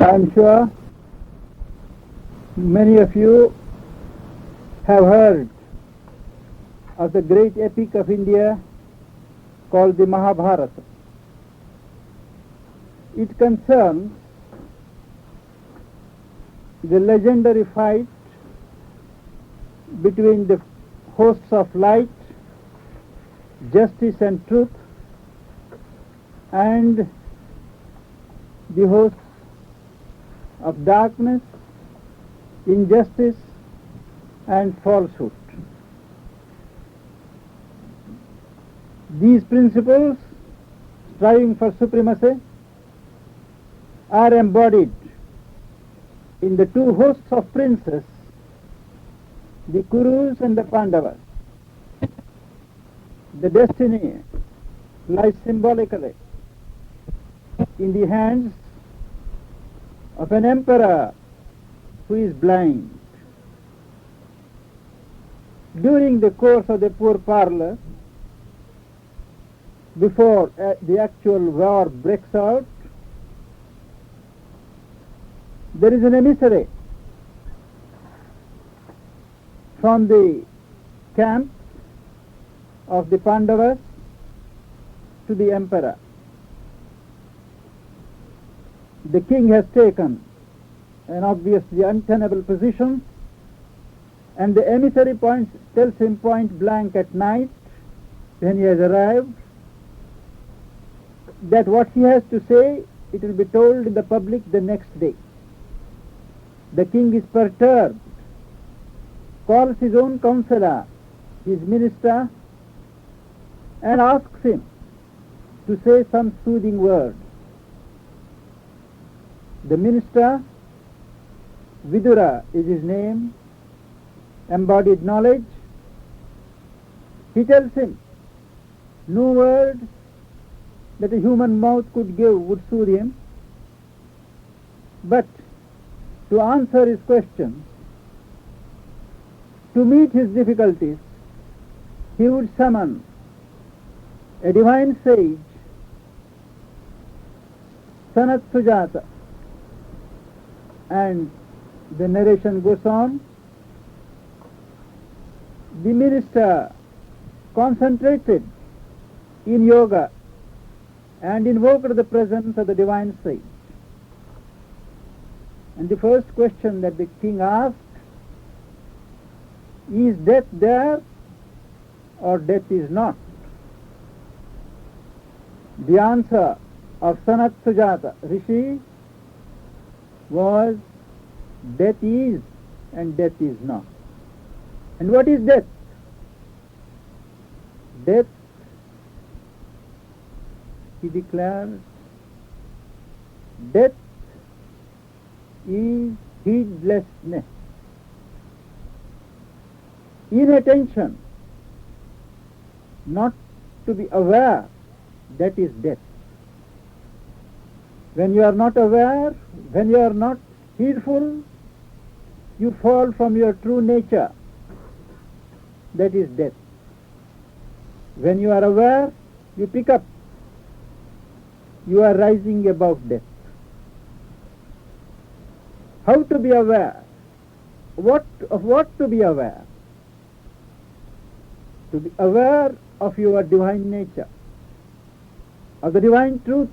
I'm sure many of you have heard of the great epic of India called the Mahabharata. It concerns the legendary fight between the hosts of light, justice and truth, and the hosts of darkness, injustice and falsehood. These principles, striving for supremacy, are embodied in the two hosts of princes, the Kurus and the Pandavas. The destiny lies symbolically in the hands of an emperor who is blind. During the course of the pourparlers, before the actual war breaks out, there is an emissary from the camp of the Pandavas to the emperor. The king has taken an obviously untenable position, and the emissary tells him point blank at night, when he has arrived, that what he has to say, it will be told in the public the next day. The king is perturbed, calls his own counselor, his minister, and asks him to say some soothing word. The minister, Vidura is his name, embodied knowledge. He tells him, no word that a human mouth could give would soothe him, but to answer his questions, to meet his difficulties, he would summon a divine sage, Sanat Sujata. And the narration goes on. The minister concentrated in yoga and invoked the presence of the divine sage. And the first question that the king asked, is death there or death is not? The answer of Sanat Sujata Rishi was, death is and death is not. And what is death? Death, he declares, death is heedlessness, inattention, not to be aware, that is death. When you are not aware, when you are not heedful, you fall from your true nature, that is death. When you are aware, you pick up, you are rising above death. How to be aware? Of what to be aware? To be aware of your divine nature, of the divine truth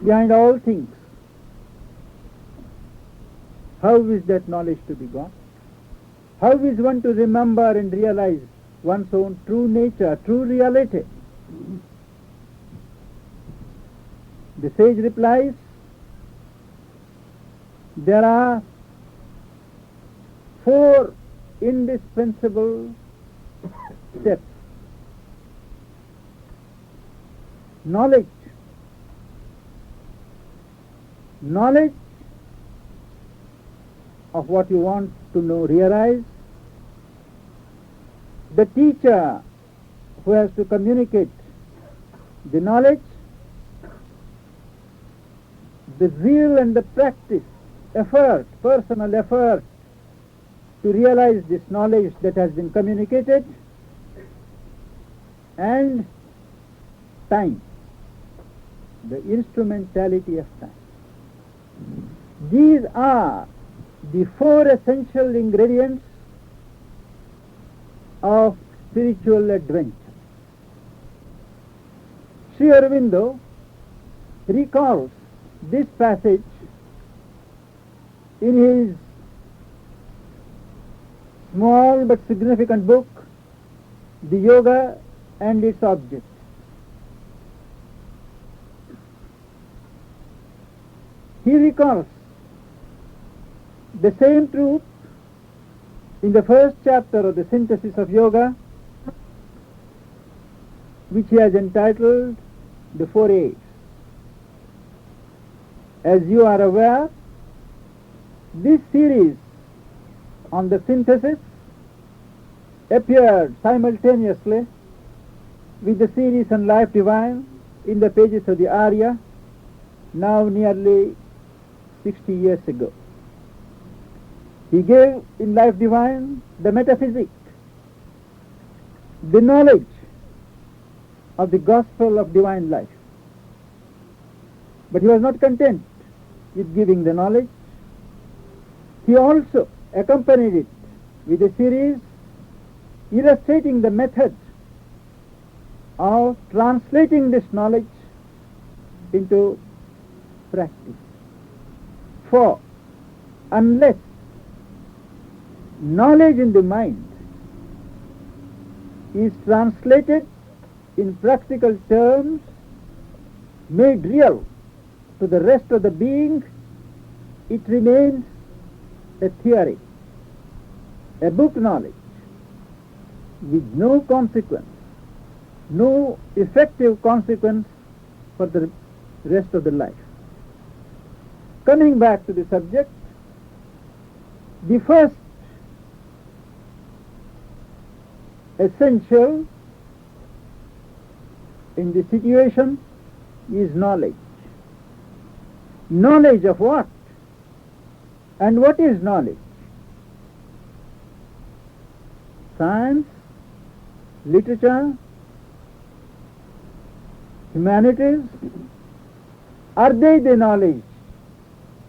behind all things. How is that knowledge to be got? How is one to remember and realize one's own true nature, true reality? The sage replies, there are 4 indispensable steps. Knowledge. Knowledge of what you want to know, realize. The teacher who has to communicate the knowledge. The zeal and the practice, effort, personal effort to realize this knowledge that has been communicated. And time, the instrumentality of time. These are the four essential ingredients of spiritual adventure. Sri Aurobindo recalls this passage in his small but significant book, The Yoga and Its Object. He recalls the same truth in the first chapter of the Synthesis of Yoga, which he has entitled The Four A's. As you are aware, this series on the synthesis appeared simultaneously with the series on Life Divine in the pages of the Arya, now nearly 60 years ago. He gave in Life Divine the metaphysic, the knowledge of the gospel of divine life. But he was not content with giving the knowledge. He also accompanied it with a series illustrating the method of translating this knowledge into practice. For unless knowledge in the mind is translated in practical terms, made real to the rest of the being, it remains a theory, a book knowledge with no consequence, no effective consequence for the rest of the life. Coming back to the subject, the first essential in the situation is knowledge. Knowledge of what? And what is knowledge? Science, literature, humanities, are they the knowledge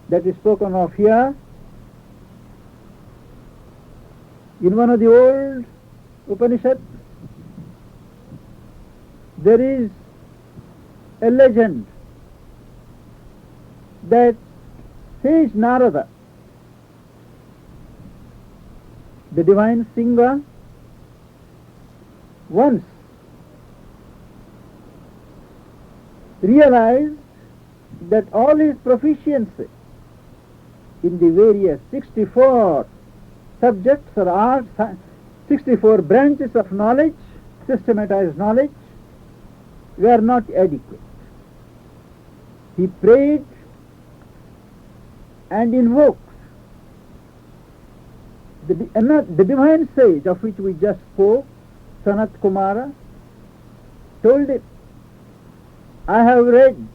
that is spoken of here? In one of the old Upanishads, there is a legend that sage Narada, the divine singer, once realized that all his proficiency in the various 64 subjects or arts, 64 branches of knowledge, systematized knowledge, were not adequate. He prayed and invoked the divine sage of which we just spoke, Sanat Kumara, told him, I have read,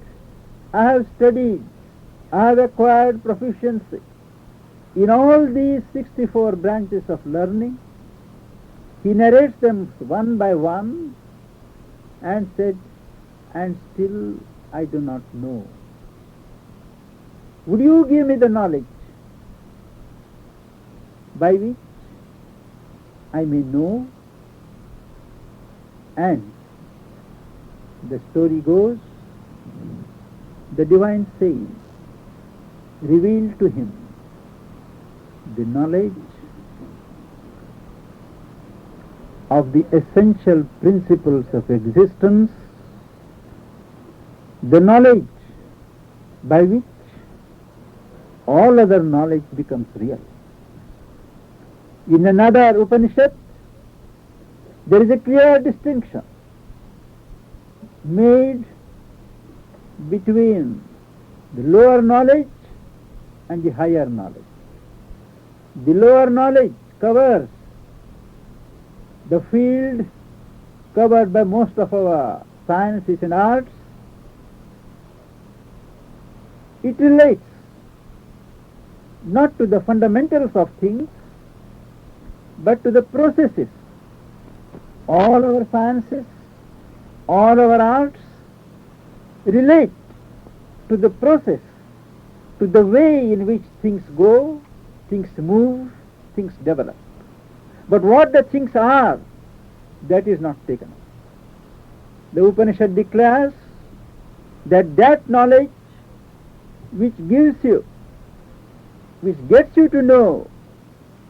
I have studied, I have acquired proficiency in all these 64 branches of learning. He narrates them one by one and said, and still I do not know. Would you give me the knowledge by which I may know? And the story goes, the divine sage revealed to him the knowledge of the essential principles of existence, the knowledge by which all other knowledge becomes real. In another Upanishad, there is a clear distinction made between the lower knowledge and the higher knowledge. The lower knowledge covers the field covered by most of our sciences and arts. It relates not to the fundamentals of things, but to the processes. All our sciences, all our arts relate to the process to the way in which things go, things move, things develop. But what the things are, that is not taken up. The Upanishad declares that knowledge which gives you, which gets you to know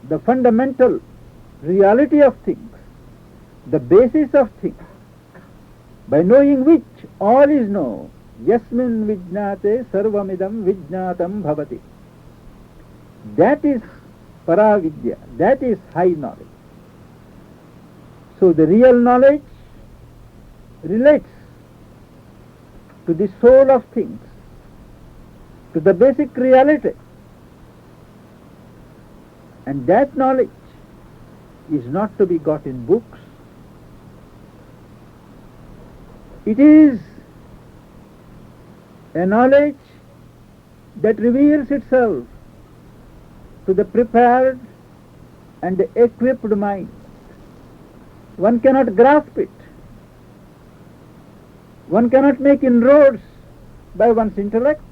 the fundamental reality of things, the basis of things, by knowing which all is known, yasmin vijnate sarvamidam vijnatam bhavati. That is paravidya, that is high knowledge. So the real knowledge relates to the soul of things, to the basic reality. And that knowledge is not to be got in books. It is a knowledge that reveals itself to the prepared and equipped mind. One cannot grasp it. One cannot make inroads by one's intellect.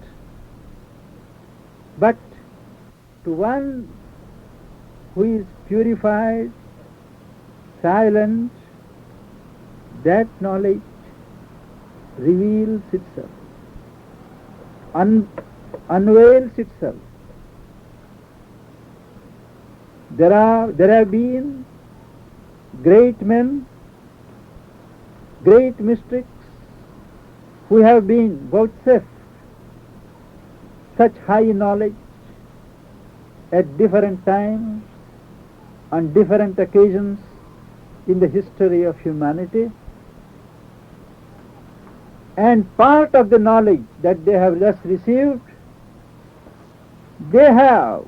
But to one who is purified, silent, that knowledge reveals itself, unveils itself. There have been great men, great mystics who have been vouchsafed such high knowledge at different times, on different occasions in the history of humanity. And part of the knowledge that they have thus received, they have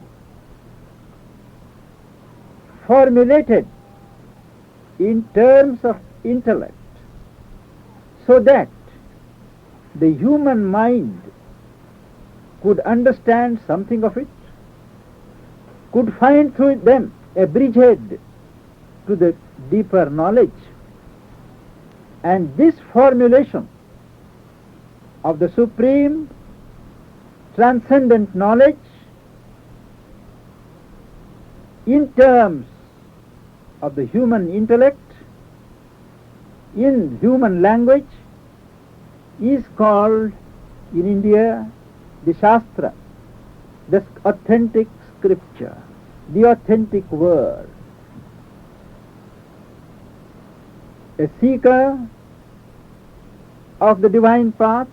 formulated in terms of intellect, so that the human mind could understand something of it, could find through them a bridgehead to the deeper knowledge. And this formulation of the supreme transcendent knowledge in terms of the human intellect, in human language, is called in India the Shastra, the authentic scripture, the authentic word. A seeker of the divine path,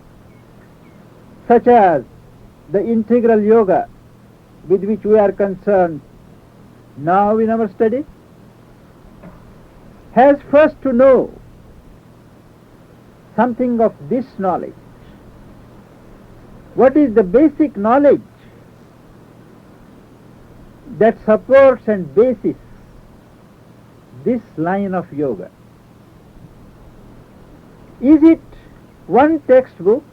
such as the integral yoga with which we are concerned now in our study, has first to know something of this knowledge. What is the basic knowledge that supports and bases this line of yoga? Is it one textbook,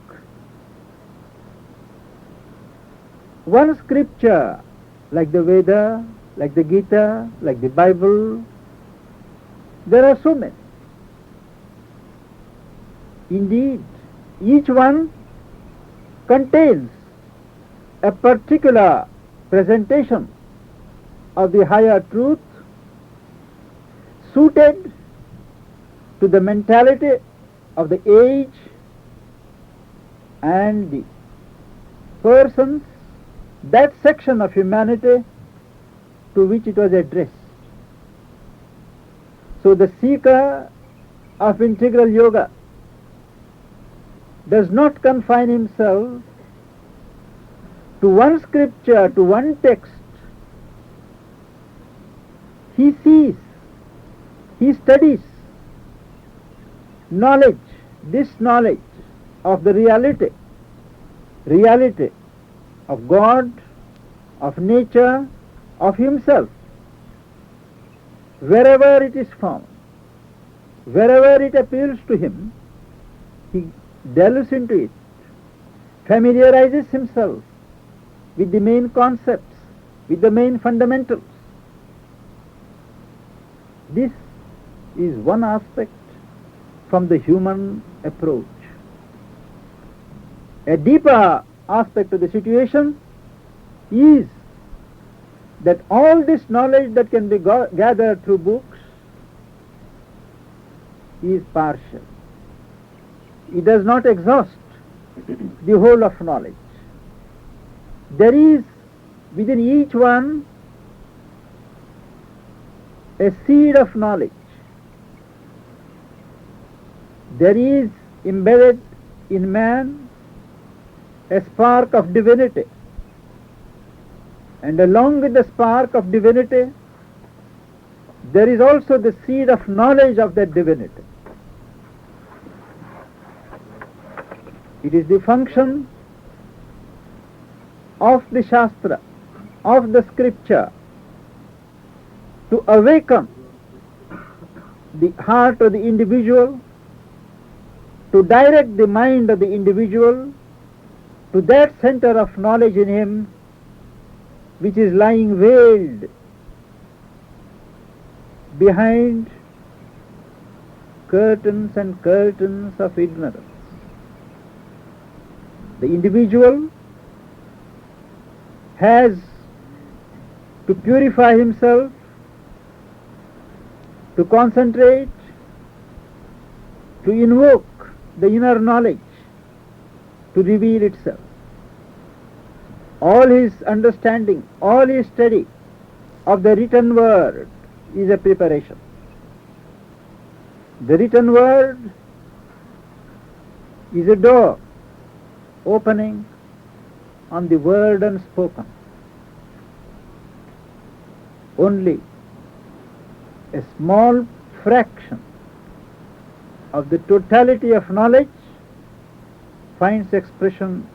one scripture like the Veda, like the Gita, like the Bible? There are so many. Indeed, each one contains a particular presentation of the higher truth suited to the mentality of the age and the persons, that section of humanity to which it was addressed. So the seeker of integral yoga does not confine himself to one scripture, to one text. He sees, he studies knowledge, this knowledge of the reality of God, of nature, of himself. Wherever it is found, wherever it appeals to him, he delves into it, familiarizes himself with the main concepts, with the main fundamentals. This is one aspect from the human approach. A deeper aspect of the situation is that all this knowledge that can be gathered through books is partial. It does not exhaust the whole of knowledge. There is within each one a seed of knowledge. There is embedded in man a spark of divinity, and along with the spark of divinity there is also the seed of knowledge of that divinity. It is the function of the Shastra, of the scripture, to awaken the heart of the individual, to direct the mind of the individual to that center of knowledge in him which is lying veiled behind curtains and curtains of ignorance. The individual has to purify himself, to concentrate, to invoke the inner knowledge to reveal itself. All his understanding, all his study of the written word is a preparation. The written word is a door opening on the word unspoken. Only a small fraction of the totality of knowledge finds expression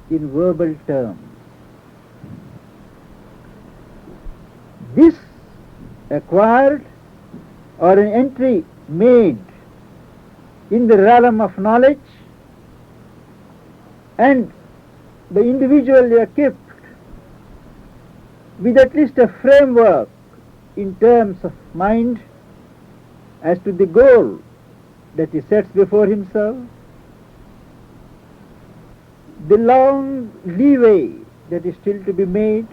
in verbal terms. This acquired or an entry made in the realm of knowledge, and the individual equipped with at least a framework in terms of mind as to the goal that he sets before himself, the long leeway that is still to be made,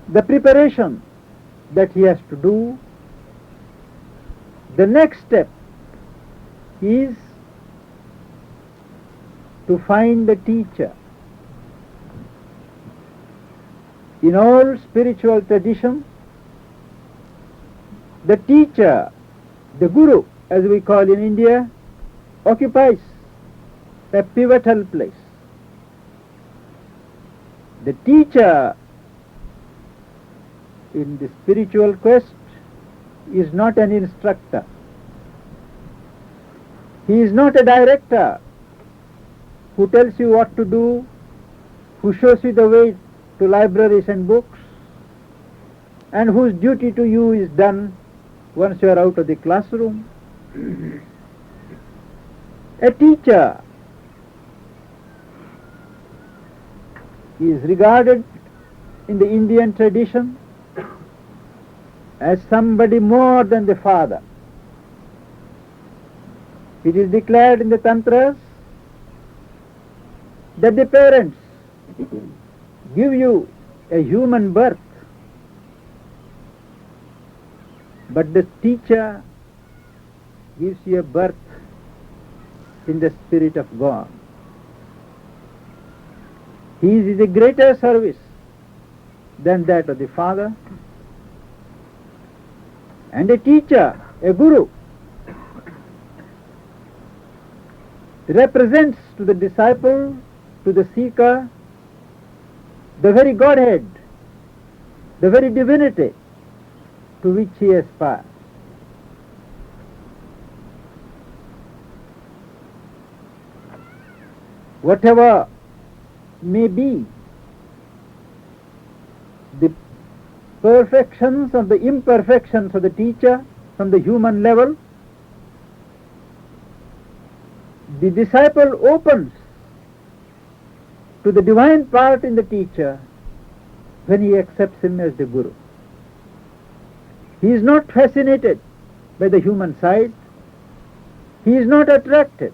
the preparation that he has to do. The next step is to find the teacher. In all spiritual traditions, the teacher, the guru, as we call in India, occupies a pivotal place. The teacher in the spiritual quest is not an instructor. He is not a director who tells you what to do, who shows you the way to libraries and books, and whose duty to you is done once you are out of the classroom. A teacher is regarded in the Indian tradition as somebody more than the father. It is declared in the Tantras that the parents give you a human birth, but the teacher gives you a birth in the Spirit of God. His is a greater service than that of the father. And a teacher, a guru, represents to the disciple, to the seeker, the very Godhead, the very divinity to which he aspires. Whatever may be the perfections or the imperfections of the teacher from the human level, the disciple opens to the divine part in the teacher when he accepts him as the guru. He is not fascinated by the human side. He is not attracted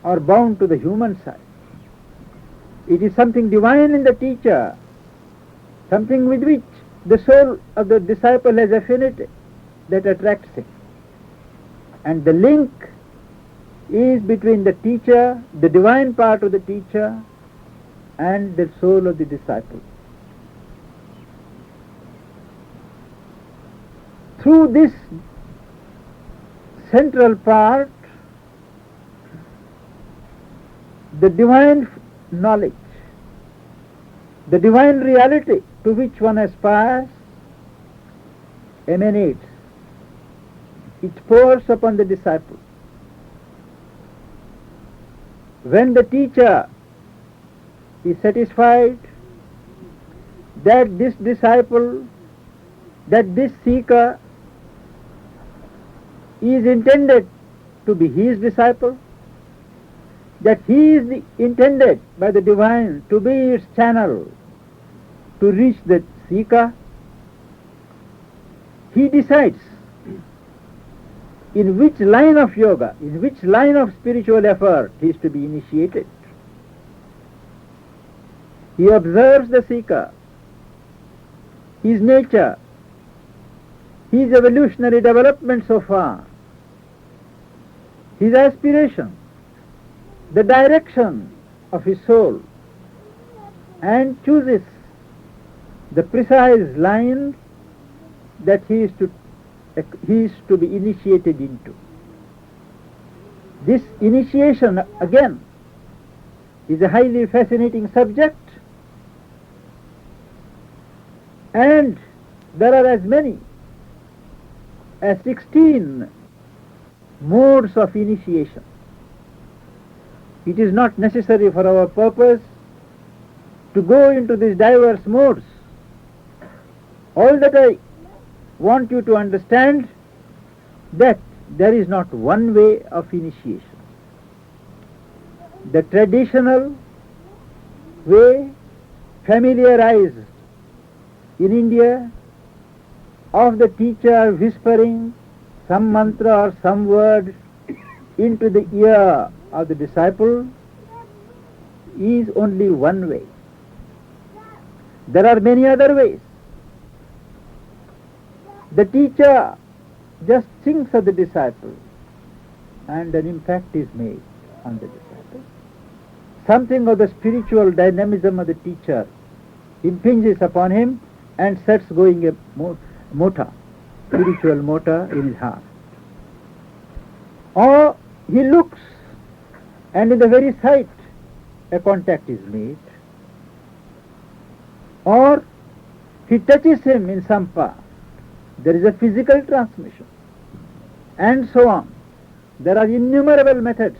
or bound to the human side. It is something divine in the teacher, something with which the soul of the disciple has affinity that attracts him. And the link is between the teacher, the divine part of the teacher, and the soul of the disciple. Through this central part, the divine knowledge, the divine reality to which one aspires emanates. It pours upon the disciple. When the teacher is satisfied that this disciple, that this seeker is intended to be his disciple, that he is intended by the divine to be its channel to reach the seeker, he decides in which line of yoga, in which line of spiritual effort he is to be initiated. He observes the seeker, his nature, his evolutionary development so far, his aspiration, the direction of his soul, and chooses the precise line that he is to be initiated into. This initiation, again, is a highly fascinating subject, and there are as many as 16 modes of initiation. It is not necessary for our purpose to go into these diverse modes. All that I want you to understand, that there is not one way of initiation. The traditional way, familiarized in India, of the teacher whispering some mantra or some word into the ear of the disciple, is only one way. There are many other ways. The teacher just thinks of the disciple, and an impact is made on the disciple. Something of the spiritual dynamism of the teacher impinges upon him and sets going a motor, spiritual motor in his heart. Or he looks, and in the very sight a contact is made. Or he touches him in some part. There is a physical transmission, and so on. There are innumerable methods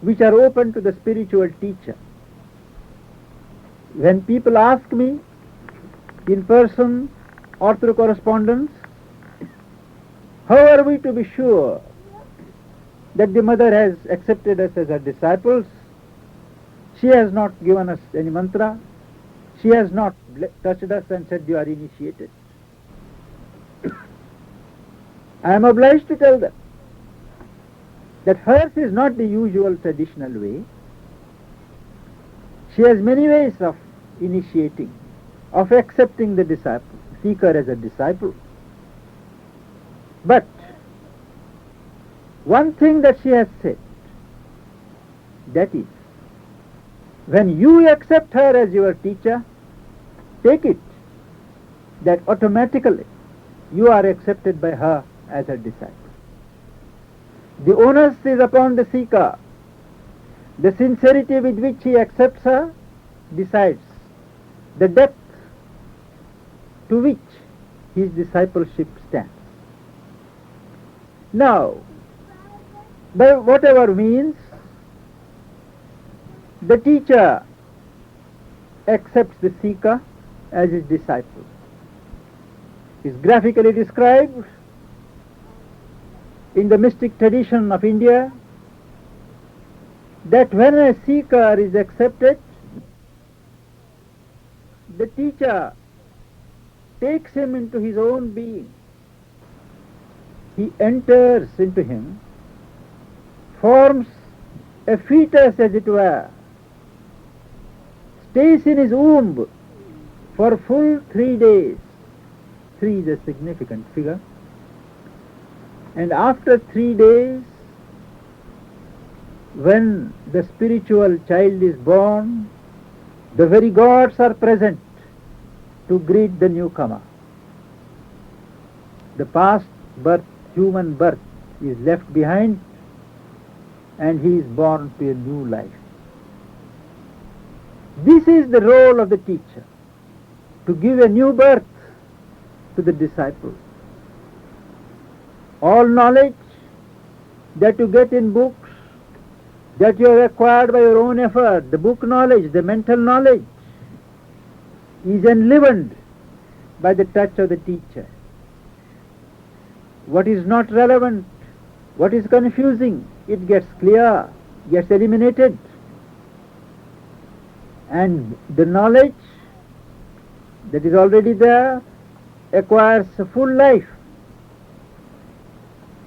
which are open to the spiritual teacher. When people ask me in person or through correspondence, how are we to be sure that the mother has accepted us as her disciples? She has not given us any mantra. She has not touched us and said, you are initiated. I am obliged to tell them that hers is not the usual traditional way. She has many ways of initiating, of accepting the disciple, seeker as a disciple. But one thing that she has said, that is, when you accept her as your teacher, take it that automatically you are accepted by her as a disciple. The onus is upon the seeker. The sincerity with which he accepts her decides the depth to which his discipleship stands. Now, by whatever means, the teacher accepts the seeker as his disciple. Is graphically described in the mystic tradition of India that when a seeker is accepted, the teacher takes him into his own being. He enters into him, forms a fetus, as it were, stays in his womb for full 3 days. 3 is a significant figure. And after 3 days, when the spiritual child is born, the very gods are present to greet the newcomer. The past birth, human birth, is left behind, and he is born to a new life. This is the role of the teacher, to give a new birth to the disciple. All knowledge that you get in books, that you have acquired by your own effort, the book knowledge, the mental knowledge, is enlivened by the touch of the teacher. What is not relevant, what is confusing, it gets clear, gets eliminated. And the knowledge that is already there acquires a full life.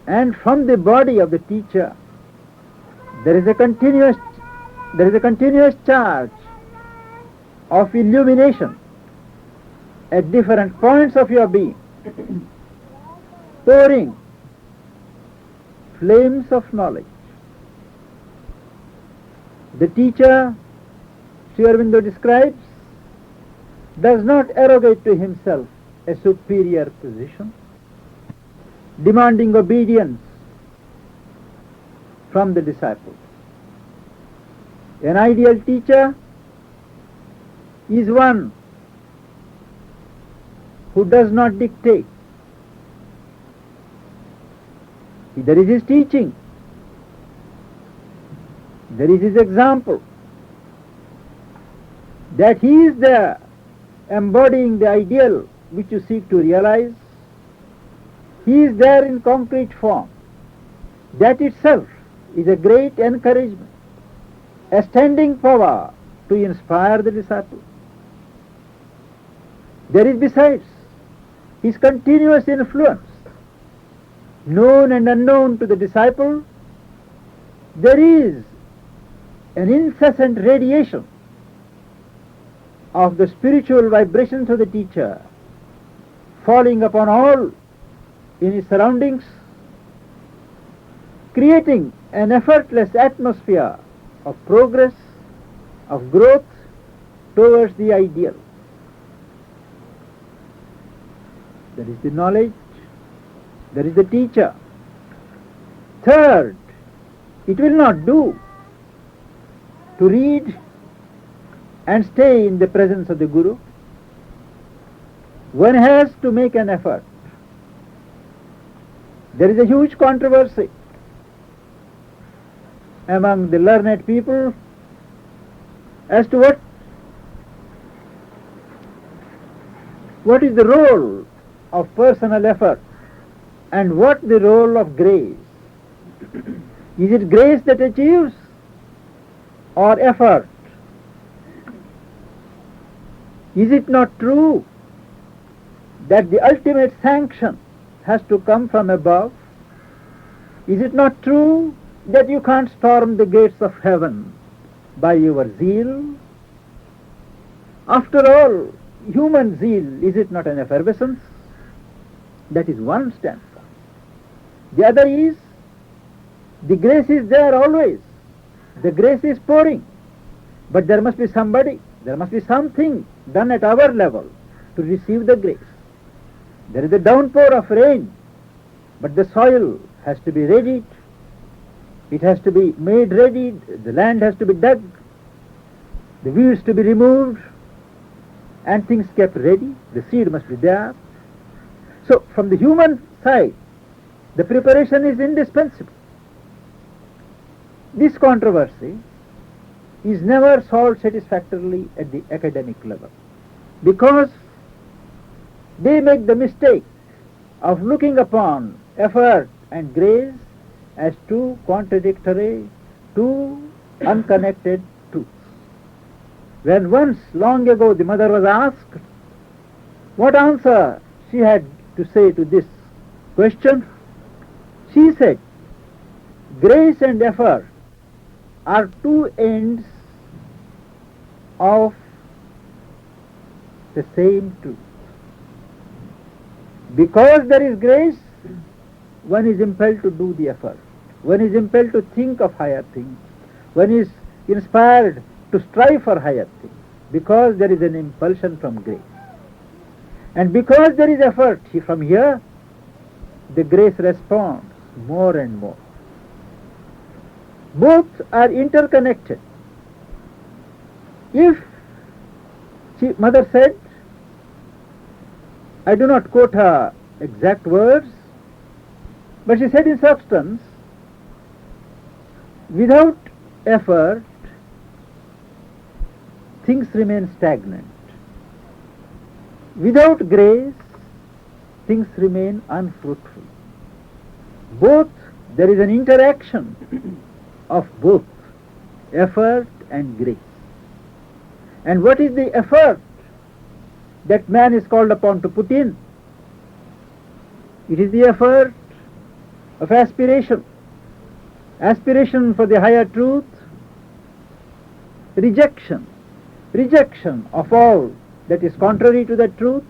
And from the body of the teacher, there is a continuous charge of illumination at different points of your being, pouring flames of knowledge. The teacher, Sri Aurobindo describes, does not arrogate to himself a superior position, demanding obedience from the disciple. An ideal teacher is one who does not dictate. There is his teaching, there is his example, that he is there embodying the ideal which you seek to realize. He is there in concrete form. That itself is a great encouragement, a standing power to inspire the disciple. There is besides his continuous influence, known and unknown to the disciple. There is an incessant radiation of the spiritual vibrations of the teacher falling upon all in his surroundings, creating an effortless atmosphere of progress, of growth towards the ideal. There is the knowledge, there is the teacher. Third, it will not do to read and stay in the presence of the Guru. One has to make an effort. There is a huge controversy among the learned people as to what is the role of personal effort and what the role of grace. Is it grace that achieves or effort? Is it not true that the ultimate sanction has to come from above? Is it not true that you can't storm the gates of heaven by your zeal? After all, human zeal, is it not an effervescence? That is one standpoint. The other is, the grace is there always. The grace is pouring. But there must be somebody, there must be something done at our level to receive the grace. There is a downpour of rain, but the soil has to be readied. It has to be made ready. The land has to be dug. The weeds to be removed, and things kept ready. The seed must be there. So, from the human side, the preparation is indispensable. This controversy is never solved satisfactorily at the academic level, because they make the mistake of looking upon effort and grace as two contradictory, two unconnected truths. When once, long ago, the mother was asked what answer she had to say to this question, she said, grace and effort are two ends of the same truth. Because there is grace, one is impelled to do the effort. One is impelled to think of higher things. One is inspired to strive for higher things. Because there is an impulsion from grace. And because there is effort from here, the grace responds more and more. Both are interconnected. If mother said, I do not quote her exact words, but she said in substance, without effort, things remain stagnant. Without grace, things remain unfruitful. Both, there is an interaction of both effort and grace. And what is the effort that man is called upon to put in? It is the effort of aspiration. Aspiration for the higher truth, rejection of all that is contrary to the truth,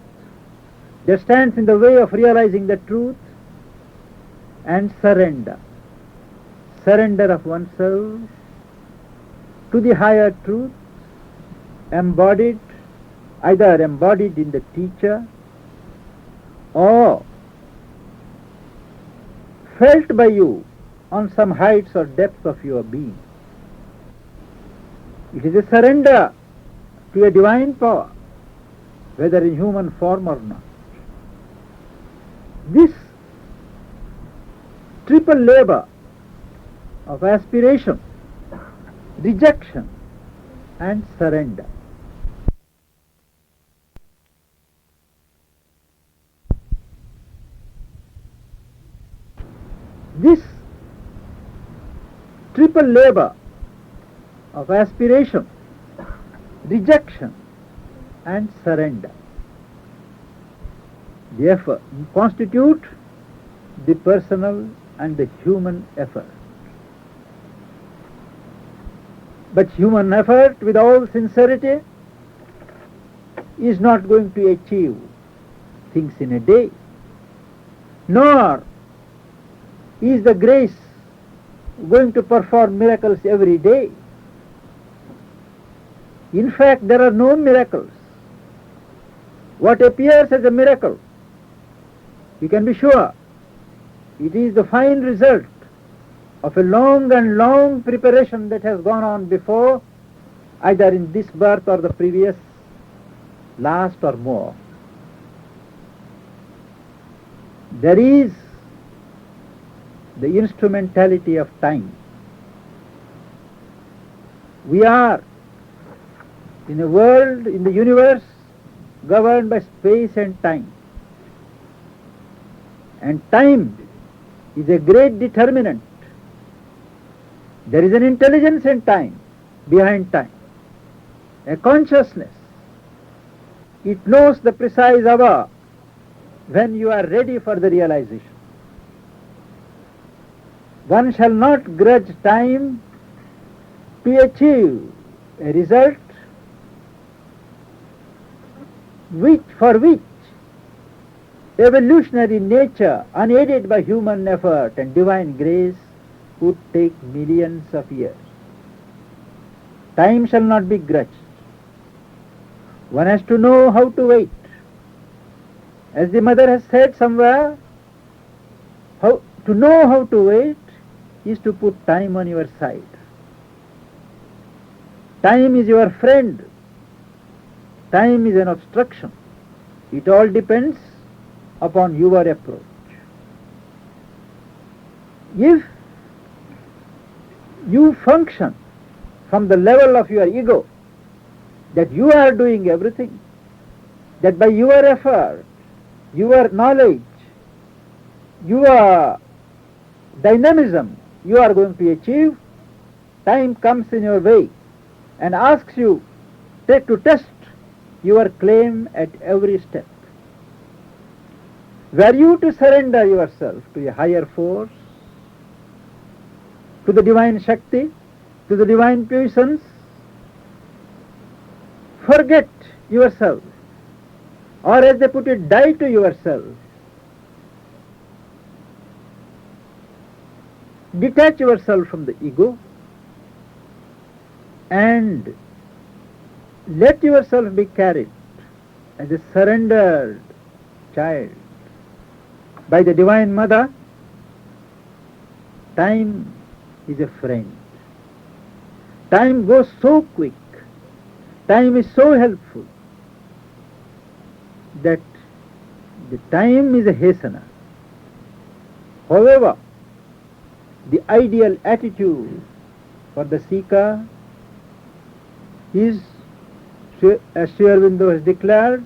that stands in the way of realizing the truth, and surrender of oneself to the higher truth, either embodied in the teacher or felt by you on some heights or depths of your being. It is a surrender to a divine power, whether in human form or not. This triple labor of aspiration, rejection, and surrender this triple labor of aspiration, rejection, and surrender, the effort, constitute the personal and the human effort. But human effort with all sincerity is not going to achieve things in a day, nor is the grace going to perform miracles every day. In fact, there are no miracles. What appears as a miracle, you can be sure, it is the fine result of a long preparation that has gone on before, either in this birth or the previous, last or more. There is the instrumentality of time. We are in a world, in the universe, governed by space and time. And time is a great determinant. There is an intelligence in time, behind time, a consciousness. It knows the precise hour when you are ready for the realization. One shall not grudge time to achieve a result for which evolutionary nature, unaided by human effort and divine grace, would take millions of years. Time shall not be grudged. One has to know how to wait. As the mother has said somewhere, to know how to wait is to put time on your side. Time is your friend. Time is an obstruction. It all depends upon your approach. If you function from the level of your ego, that you are doing everything, that by your effort, your knowledge, your dynamism, you are going to achieve, time comes in your way and asks you to test your claim at every step. Were you to surrender yourself to a higher force, to the divine Shakti, to the divine puissance, forget yourself, or as they put it, die to yourself. Detach yourself from the ego and let yourself be carried as a surrendered child by the Divine Mother. Time is a friend. Time goes so quick. Time is so helpful that the time is a hastener. However, the ideal attitude for the seeker is, as Sri Aurobindo has declared,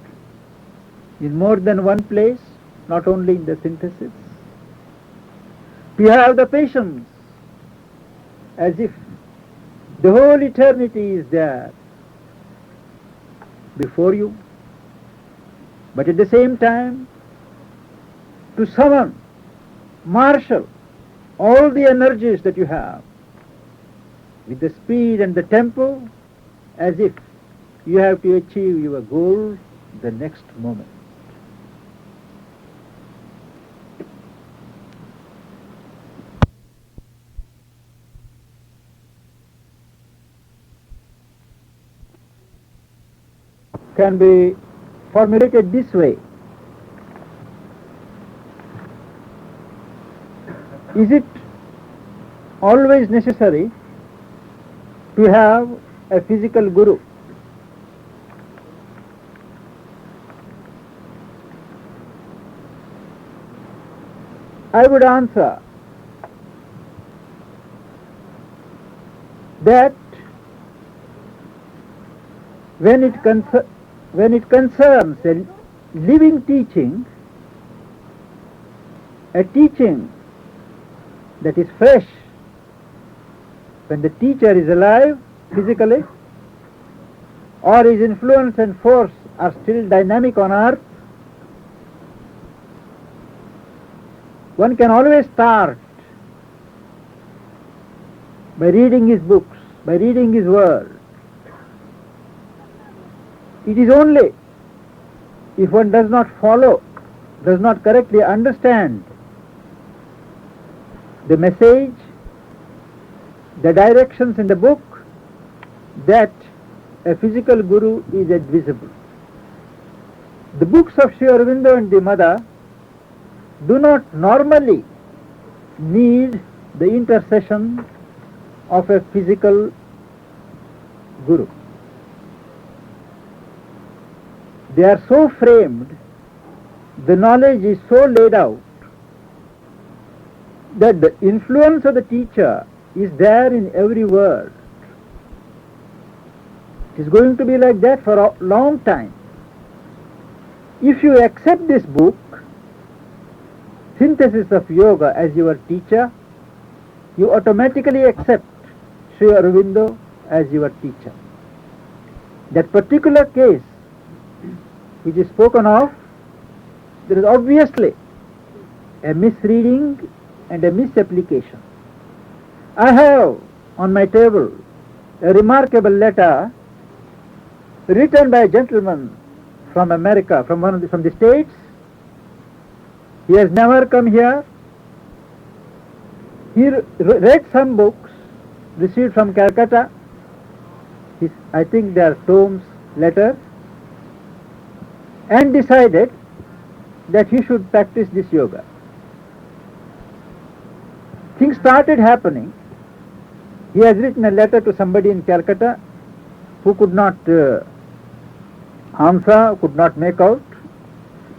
in more than one place, not only in the synthesis, to have the patience as if the whole eternity is there before you, but at the same time to summon, marshal all the energies that you have with the speed and the tempo as if you have to achieve your goal the next moment. Can be formulated this way. Is it always necessary to have a physical guru? I would answer that when it concerns a living teaching, a teaching that is fresh, when the teacher is alive physically, or his influence and force are still dynamic on earth, one can always start by reading his books, by reading his word. It is only if one does not follow, does not correctly understand the message, the directions in the book, that a physical guru is advisable. The books of Sri Aurobindo and the Mother do not normally need the intercession of a physical guru. They are so framed, the knowledge is so laid out, that the influence of the teacher is there in every word. It is going to be like that for a long time. If you accept this book, Synthesis of Yoga, as your teacher, you automatically accept Sri Aurobindo as your teacher. That particular case which is spoken of, there is obviously a misreading and a misapplication. I have on my table a remarkable letter written by a gentleman from America, from the States. He has never come here. He read some books received from Calcutta. I think they are tomes, letters, and decided that he should practice this yoga. Things started happening. He has written a letter to somebody in Calcutta who could not answer, could not make out.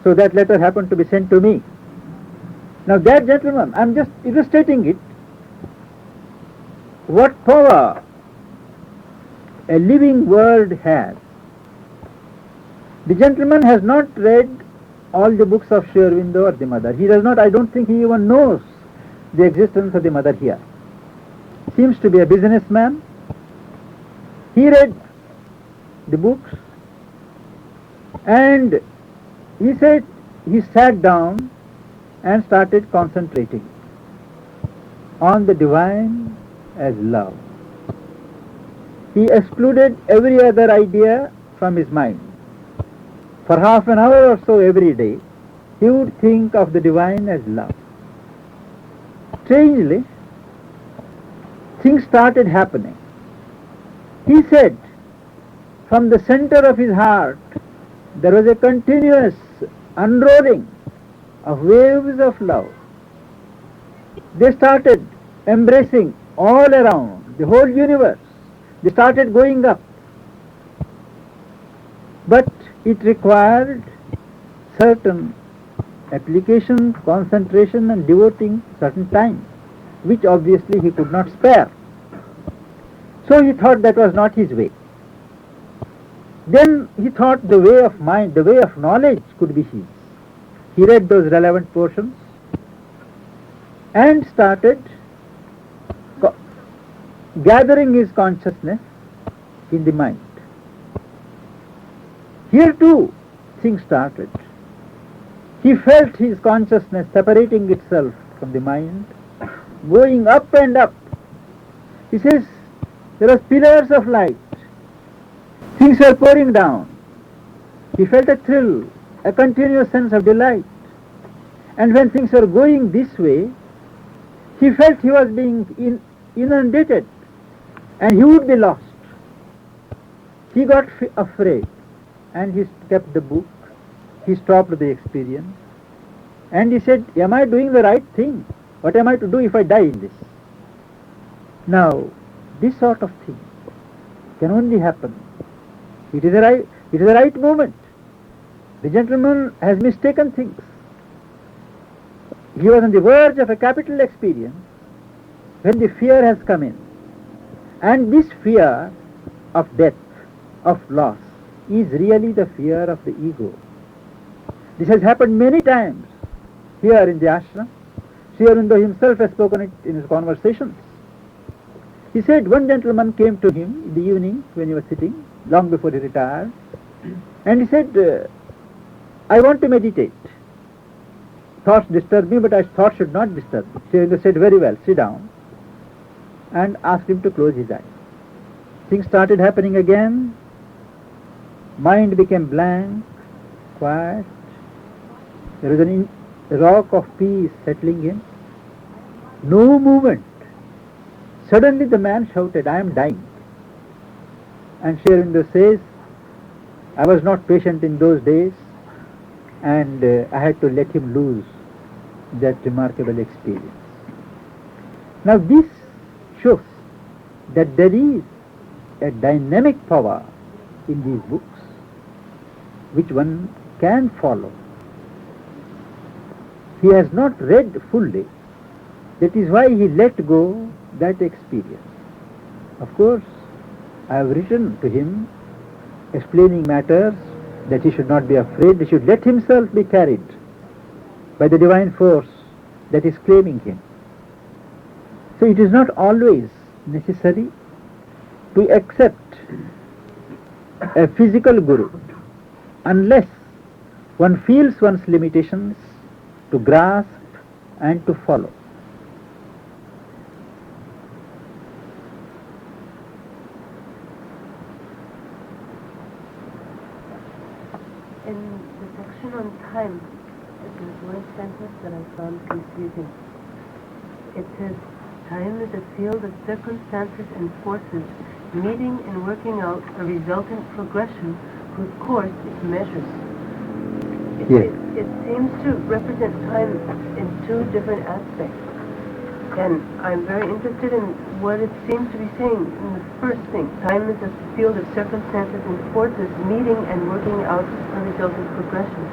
So that letter happened to be sent to me. Now that gentleman, I am just illustrating it, what power a living word has. The gentleman has not read all the books of Sri Aurobindo or the Mother. He does not, I don't think he even knows the existence of the Mother here. Seems to be a businessman. He read the books and he said he sat down and started concentrating on the divine as love. he excluded every other idea from his mind. For half an hour or so every day, he would think of the divine as love. Strangely, things started happening. He said, from the center of his heart, there was a continuous unrolling of waves of love. They started embracing all around, the whole universe. They started going up. But it required certain application, concentration and devoting certain time, which obviously he could not spare. So he thought that was not his way. Then he thought the way of mind, the way of knowledge could be his. He read those relevant portions and started gathering his consciousness in the mind. Here too things started. He felt his consciousness separating itself from the mind, going up and up. He says there were pillars of light. Things were pouring down. He felt a thrill, a continuous sense of delight. And when things were going this way, he felt he was being inundated and he would be lost. He got afraid and he kept the book. He stopped the experience and he said, am I doing the right thing? What am I to do if I die in this? Now, this sort of thing can only happen. It is the right moment. The gentleman has mistaken things. He was on the verge of a capital experience when the fear has come in. And this fear of death, of loss, is really the fear of the ego. This has happened many times here in the ashram. Sri Aurobindo himself has spoken it in his conversations. He said one gentleman came to him in the evening when he was sitting, long before he retired, and he said, I want to meditate. Thoughts disturb me, but thoughts should not disturb me. Sri Aurobindo said, very well, sit down, and asked him to close his eyes. Things started happening again. Mind became blank, quiet. There was a rock of peace settling in. No movement. Suddenly the man shouted, I am dying. And Sri Aurobindo says, I was not patient in those days and I had to let him lose that remarkable experience. Now this shows that there is a dynamic power in these books which one can follow. He has not read fully. That is why he let go that experience. Of course, I have written to him explaining matters that he should not be afraid. He should let himself be carried by the divine force that is claiming him. So it is not always necessary to accept a physical guru unless one feels one's limitations to grasp and to follow. In the section on time, there's one sentence that I found confusing. It says, time is a field of circumstances and forces meeting and working out a resultant progression whose course it measures. It seems to represent time in two different aspects. And I'm very interested in what it seems to be saying in the first thing. Time is a field of circumstances and forces meeting and working out a resultant progression.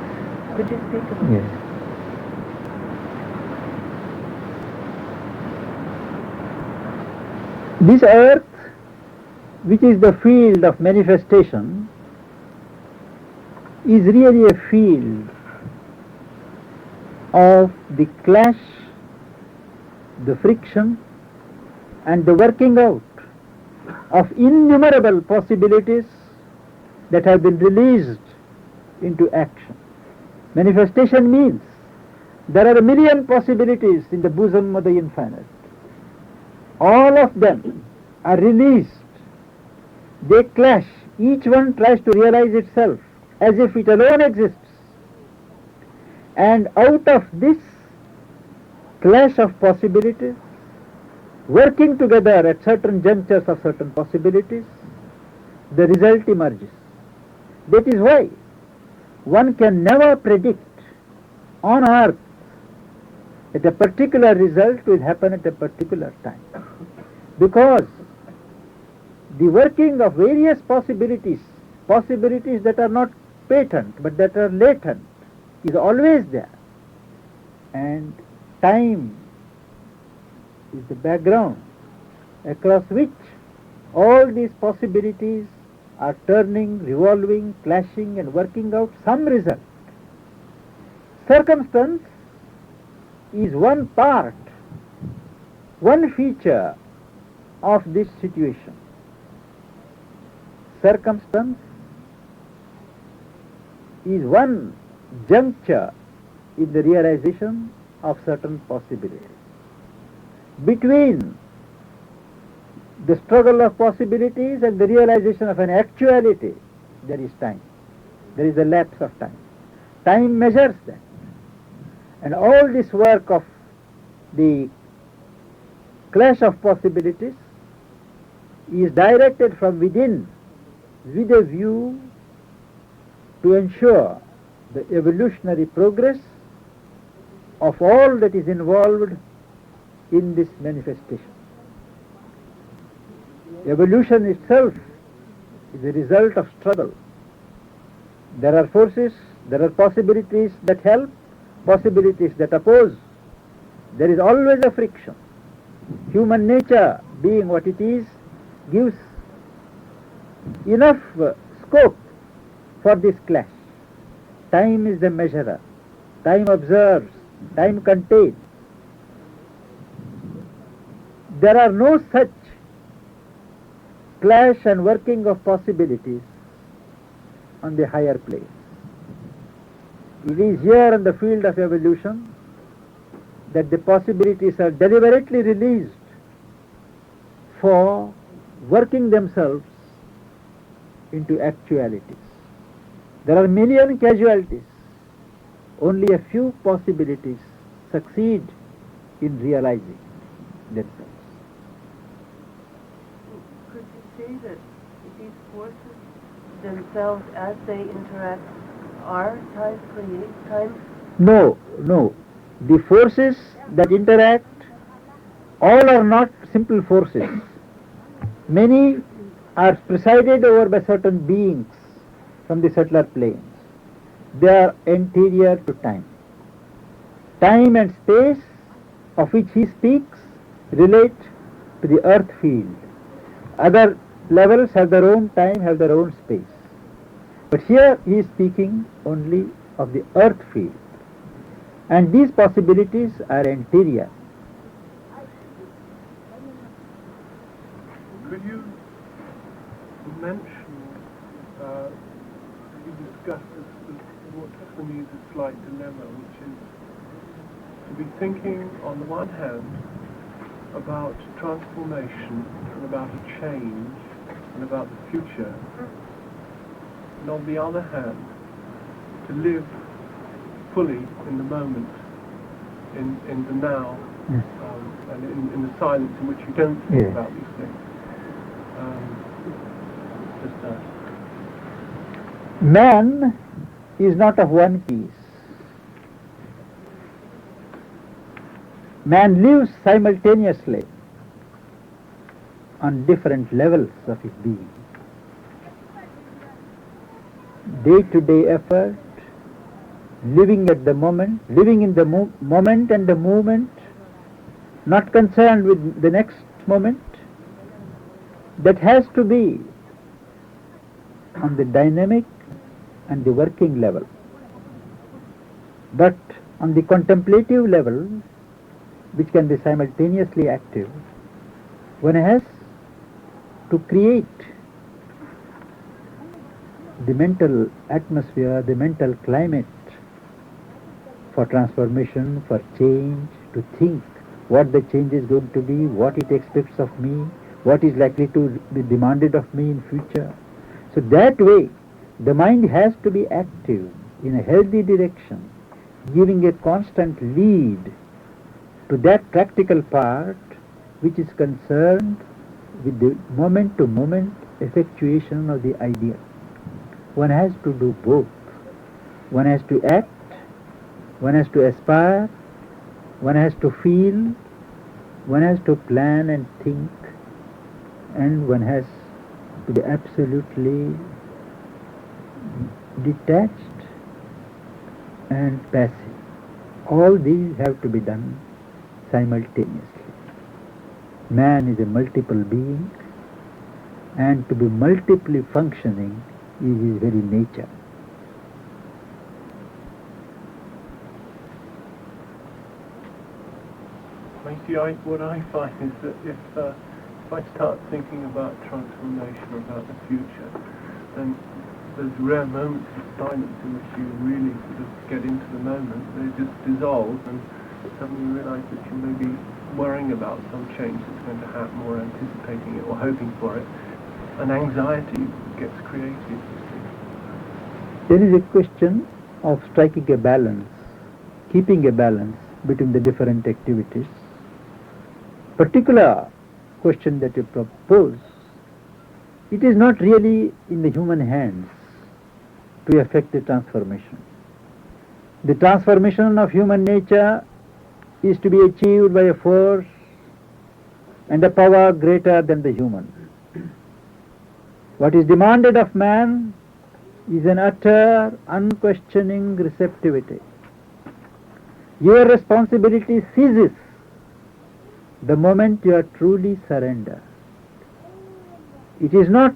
Could you speak about that? Yes. This earth, which is the field of manifestation, is really a field of the clash, the friction, and the working out of innumerable possibilities that have been released into action. Manifestation means there are a million possibilities in the bosom of the infinite. All of them are released They clash. Each one tries to realize itself as if it alone exists. And out of this clash of possibilities, working together at certain junctures of certain possibilities, the result emerges. That is why one can never predict on earth that a particular result will happen at a particular time. Because the working of various possibilities, possibilities that are not patent but that are latent, is always there. And time is the background across which all these possibilities are turning, revolving, clashing and working out some result. Circumstance is one part, one feature of this situation. Circumstance is one juncture in the realization of certain possibilities. Between the struggle of possibilities and the realization of an actuality, there is time. There is a lapse of time. Time measures that. And all this work of the clash of possibilities is directed from within with a view to ensure the evolutionary progress of all that is involved in this manifestation. Evolution itself is a result of struggle. There are forces, there are possibilities that help, possibilities that oppose. There is always a friction. Human nature, being what it is, gives enough scope for this clash. Time is the measurer. Time observes. Time contains. There are no such clash and working of possibilities on the higher planes. It is here in the field of evolution that the possibilities are deliberately released for working themselves into actualities. There are million casualties. Only a few possibilities succeed in realizing themselves. Could you say that these forces themselves, as they interact, are time? No. The forces that interact, all are not simple forces. Many are presided over by certain beings from the subtler planes. They are anterior to time. Time and space, of which he speaks, relate to the earth field. Other levels have their own time, have their own space. But here he is speaking only of the earth field. And these possibilities are anterior. Could you mention, you discussed what for me is a slight dilemma, which is to be thinking on the one hand about transformation and about a change and about the future, and on the other hand to live fully in the moment, in the now, and in the silence in which you don't think about these things. Just that. Man is not of one piece. Man lives simultaneously on different levels of his being. Day-to-day effort, living at the moment, living in the moment and the movement, not concerned with the next moment, that has to be on the dynamic and the working level. But on the contemplative level, which can be simultaneously active, one has to create the mental atmosphere, the mental climate for transformation, for change, to think what the change is going to be, what it expects of me, what is likely to be demanded of me in future. So that way, the mind has to be active in a healthy direction, giving a constant lead to that practical part which is concerned with the moment-to-moment effectuation of the idea. One has to do both. One has to act, one has to aspire, one has to feel, one has to plan and think, and one has to be absolutely detached and passive. All these have to be done simultaneously. Man is a multiple being, and to be multiply functioning is his very nature. What I find is that if I start thinking about transformation or about the future, then those rare moments of silence in which you really sort of get into the moment, they just dissolve, and suddenly you realise that you may be worrying about some change that's going to happen, or anticipating it, or hoping for it, and anxiety gets created. There is a question of striking a balance, keeping a balance between the different activities. Particular question that you propose, it is not really in the human hands to effect the transformation. The transformation of human nature is to be achieved by a force and a power greater than the human. What is demanded of man is an utter, unquestioning receptivity. Your responsibility ceases the moment you are truly surrendered. It is not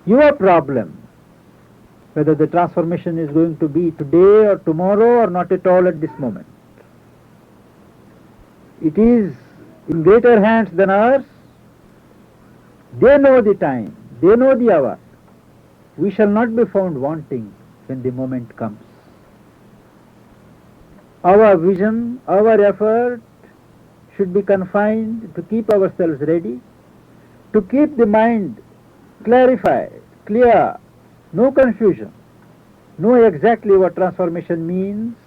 your problem whether the transformation is going to be today or tomorrow or not at all at this moment. It is in greater hands than ours. They know the time, they know the hour. We shall not be found wanting when the moment comes. Our vision, our effort should be confined to keep ourselves ready, to keep the mind clarified, clear, no confusion, know exactly what transformation means,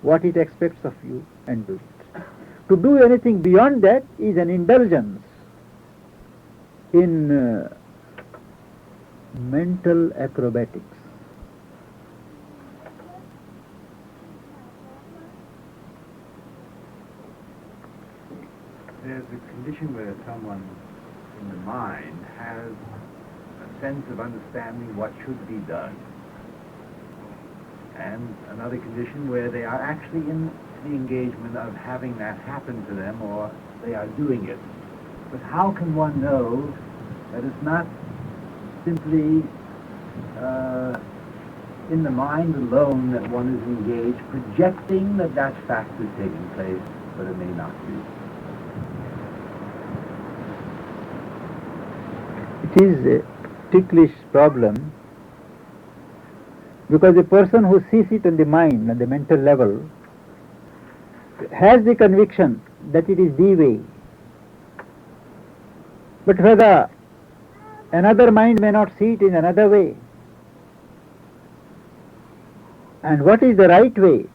what it expects of you, and do it. To do anything beyond that is an indulgence in mental acrobatics. There's a condition where someone in the mind has a sense of understanding what should be done, and another condition where they are actually in the engagement of having that happen to them, or they are doing it. But how can one know that it's not simply in the mind alone that one is engaged, projecting that that fact is taking place, but it may not be? It is a ticklish problem because the person who sees it on the mind, on the mental level, has the conviction that it is the way. But whether another mind may not see it in another way, and what is the right way,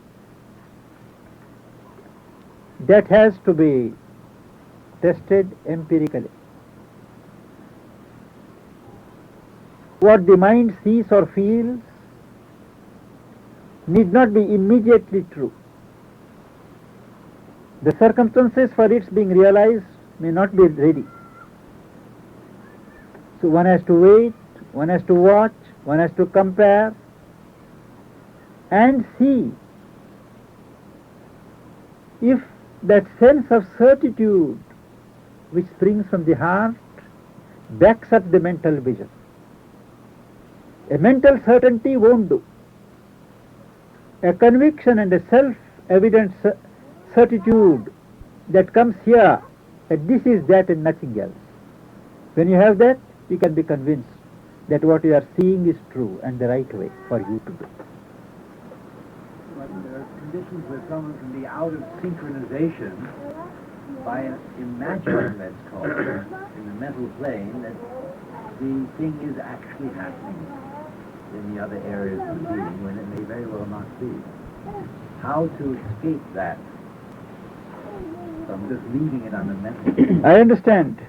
that has to be tested empirically. What the mind sees or feels need not be immediately true. The circumstances for its being realized may not be ready. So one has to wait, one has to watch, one has to compare and see if that sense of certitude which springs from the heart backs up the mental vision. A mental certainty won't do. A conviction and a self-evident certitude that comes here, that this is that and nothing else. When you have that, you can be convinced that what you are seeing is true and the right way for you to do. But there are conditions where someone can be out of synchronization by imagining, let's call it, in the mental plane, that the thing is actually happening in the other areas of the being when it may very well not be. How to escape that from just leaving it on the mental plane? I understand.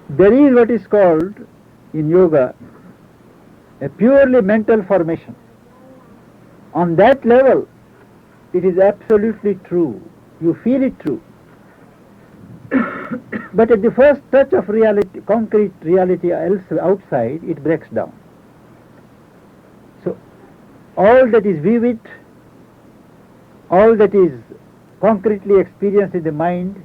There is what is called in yoga a purely mental formation. On that level, it is absolutely true. You feel it true. But at the first touch of reality, concrete reality outside, it breaks down. So all that is vivid, all that is concretely experienced in the mind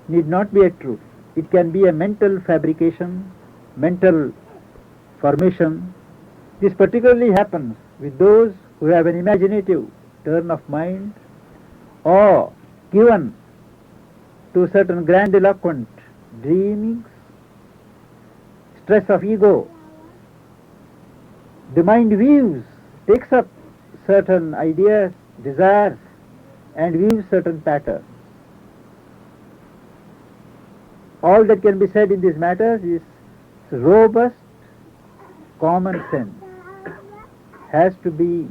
need not be a truth. It can be a mental fabrication, mental formation. This particularly happens with those who have an imaginative turn of mind or given to certain grandiloquent dreamings, stress of ego. The mind weaves, takes up certain ideas, desires, and weaves certain patterns. All that can be said in these matters is robust common sense has to be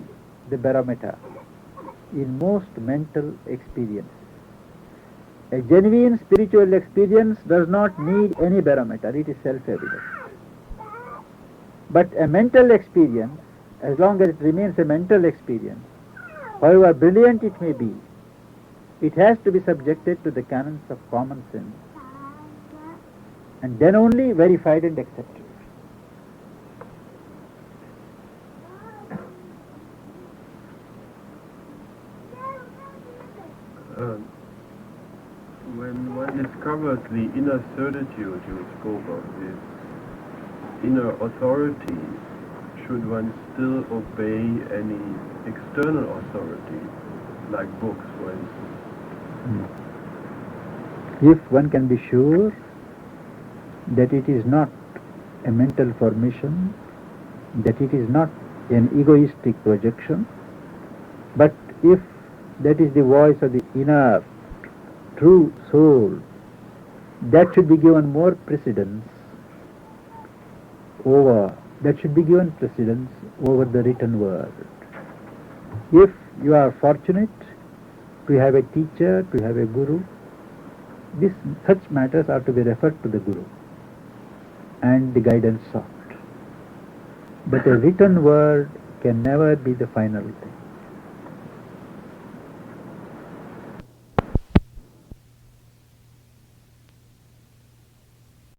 the barometer in most mental experience. A genuine spiritual experience does not need any barometer, it is self-evident. But a mental experience, as long as it remains a mental experience, however brilliant it may be, it has to be subjected to the canons of common sense, and then only verified and accepted. When one discovers the inner certitude you spoke of, this inner authority, should one still obey any external authority, like books, for instance? If one can be sure that it is not a mental formation, that it is not an egoistic projection, but if that is the voice of the inner true soul, that should be given more precedence over the written word. If you are fortunate to have a teacher, to have a guru, such matters are to be referred to the guru and the guidance sought. But a written word can never be the final thing.